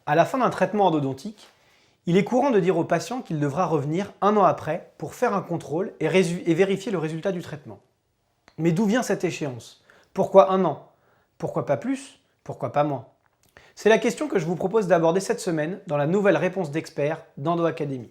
À la fin d'un traitement endodontique, il est courant de dire au patient qu'il devra revenir 1 an après pour faire un contrôle et vérifier le résultat du traitement. Mais d'où vient cette échéance? Pourquoi 1 an? Pourquoi pas plus? Pourquoi pas moins? C'est la question que je vous propose d'aborder cette semaine dans la nouvelle réponse d'experts d'Endo Academy.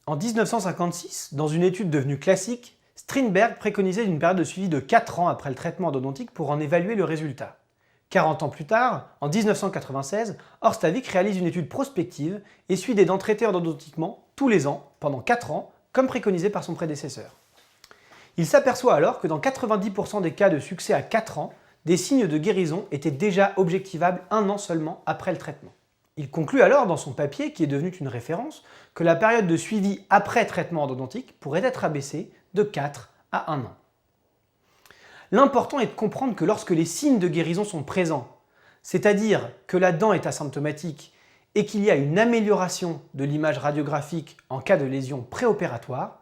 En 1956, dans une étude devenue classique, Strindberg préconisait une période de suivi de 4 ans après le traitement endodontique pour en évaluer le résultat. 40 ans plus tard, en 1996, Horstavik réalise une étude prospective et suit des dents traitées endodontiquement tous les ans, pendant 4 ans, comme préconisé par son prédécesseur. Il s'aperçoit alors que dans 90% des cas de succès à 4 ans, des signes de guérison étaient déjà objectivables 1 an seulement après le traitement. Il conclut alors dans son papier, qui est devenu une référence, que la période de suivi après traitement endodontique pourrait être abaissée de 4 à 1 an. L'important est de comprendre que lorsque les signes de guérison sont présents, c'est-à-dire que la dent est asymptomatique et qu'il y a une amélioration de l'image radiographique en cas de lésion préopératoire,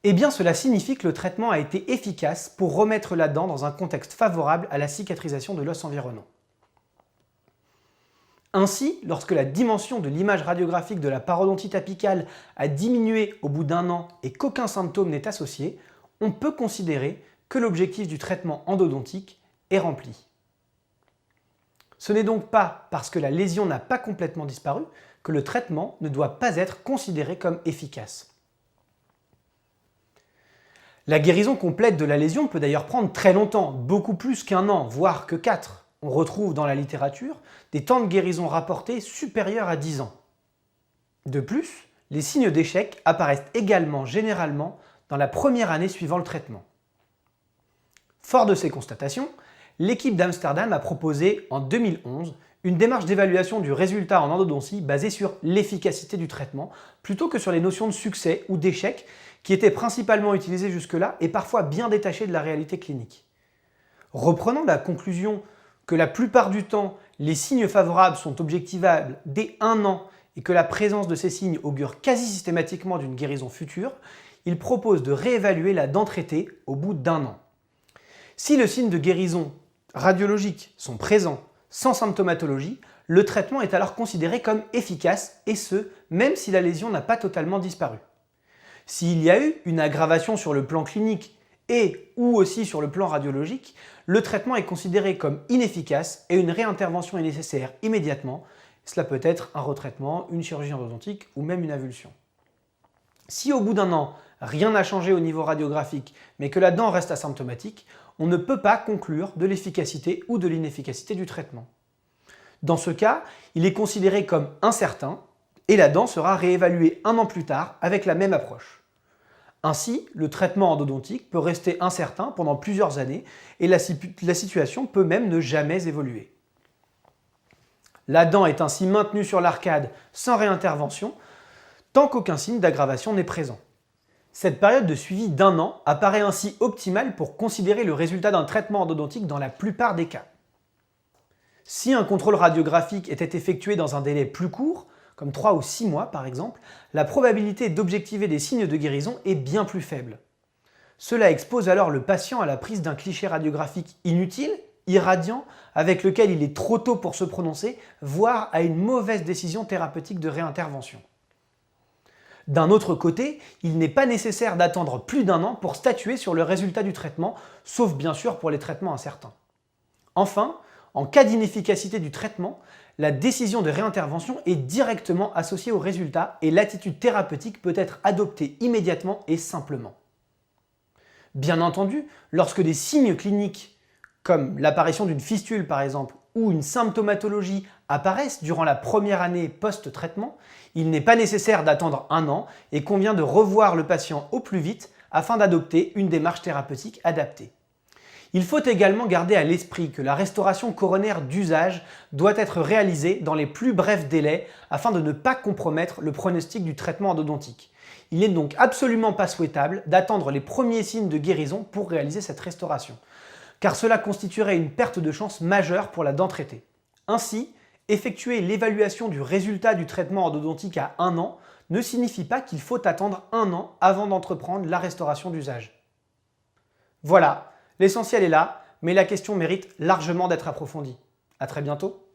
eh bien cela signifie que le traitement a été efficace pour remettre la dent dans un contexte favorable à la cicatrisation de l'os environnant. Ainsi, lorsque la dimension de l'image radiographique de la parodontite apicale a diminué au bout d'1 an et qu'aucun symptôme n'est associé, on peut considérer que l'objectif du traitement endodontique est rempli. Ce n'est donc pas parce que la lésion n'a pas complètement disparu que le traitement ne doit pas être considéré comme efficace. La guérison complète de la lésion peut d'ailleurs prendre très longtemps, beaucoup plus qu'1 an, voire que 4. On retrouve dans la littérature des temps de guérison rapportés supérieurs à 10 ans. De plus, les signes d'échec apparaissent également généralement dans la première année suivant le traitement. Fort de ces constatations, l'équipe d'Amsterdam a proposé en 2011 une démarche d'évaluation du résultat en endodontie basée sur l'efficacité du traitement plutôt que sur les notions de succès ou d'échec qui étaient principalement utilisées jusque-là et parfois bien détachées de la réalité clinique. Reprenant la conclusion que la plupart du temps, les signes favorables sont objectivables dès 1 an et que la présence de ces signes augure quasi systématiquement d'une guérison future, il propose de réévaluer la dent traitée au bout d'1 an. Si les signes de guérison radiologiques sont présents sans symptomatologie, le traitement est alors considéré comme efficace et ce, même si la lésion n'a pas totalement disparu. S'il y a eu une aggravation sur le plan clinique et ou aussi sur le plan radiologique, le traitement est considéré comme inefficace et une réintervention est nécessaire immédiatement. Cela peut être un retraitement, une chirurgie endodontique ou même une avulsion. Si au bout d'1 an, rien n'a changé au niveau radiographique, mais que la dent reste asymptomatique, on ne peut pas conclure de l'efficacité ou de l'inefficacité du traitement. Dans ce cas, il est considéré comme incertain et la dent sera réévaluée 1 an plus tard avec la même approche. Ainsi, le traitement endodontique peut rester incertain pendant plusieurs années et la situation peut même ne jamais évoluer. La dent est ainsi maintenue sur l'arcade sans réintervention tant qu'aucun signe d'aggravation n'est présent. Cette période de suivi d'1 an apparaît ainsi optimale pour considérer le résultat d'un traitement endodontique dans la plupart des cas. Si un contrôle radiographique était effectué dans un délai plus court, comme 3 ou 6 mois par exemple, la probabilité d'objectiver des signes de guérison est bien plus faible. Cela expose alors le patient à la prise d'un cliché radiographique inutile, irradiant, avec lequel il est trop tôt pour se prononcer, voire à une mauvaise décision thérapeutique de réintervention. D'un autre côté, il n'est pas nécessaire d'attendre plus d'1 an pour statuer sur le résultat du traitement, sauf bien sûr pour les traitements incertains. Enfin, en cas d'inefficacité du traitement, la décision de réintervention est directement associée au résultat et l'attitude thérapeutique peut être adoptée immédiatement et simplement. Bien entendu, lorsque des signes cliniques, comme l'apparition d'une fistule par exemple, ou une symptomatologie apparaissent durant la première année post-traitement, il n'est pas nécessaire d'attendre 1 an et convient de revoir le patient au plus vite afin d'adopter une démarche thérapeutique adaptée. Il faut également garder à l'esprit que la restauration coronaire d'usage doit être réalisée dans les plus brefs délais afin de ne pas compromettre le pronostic du traitement endodontique. Il n'est donc absolument pas souhaitable d'attendre les premiers signes de guérison pour réaliser cette restauration, car cela constituerait une perte de chance majeure pour la dent traitée. Ainsi, effectuer l'évaluation du résultat du traitement endodontique à 1 an ne signifie pas qu'il faut attendre 1 an avant d'entreprendre la restauration d'usage. Voilà, l'essentiel est là, mais la question mérite largement d'être approfondie. À très bientôt.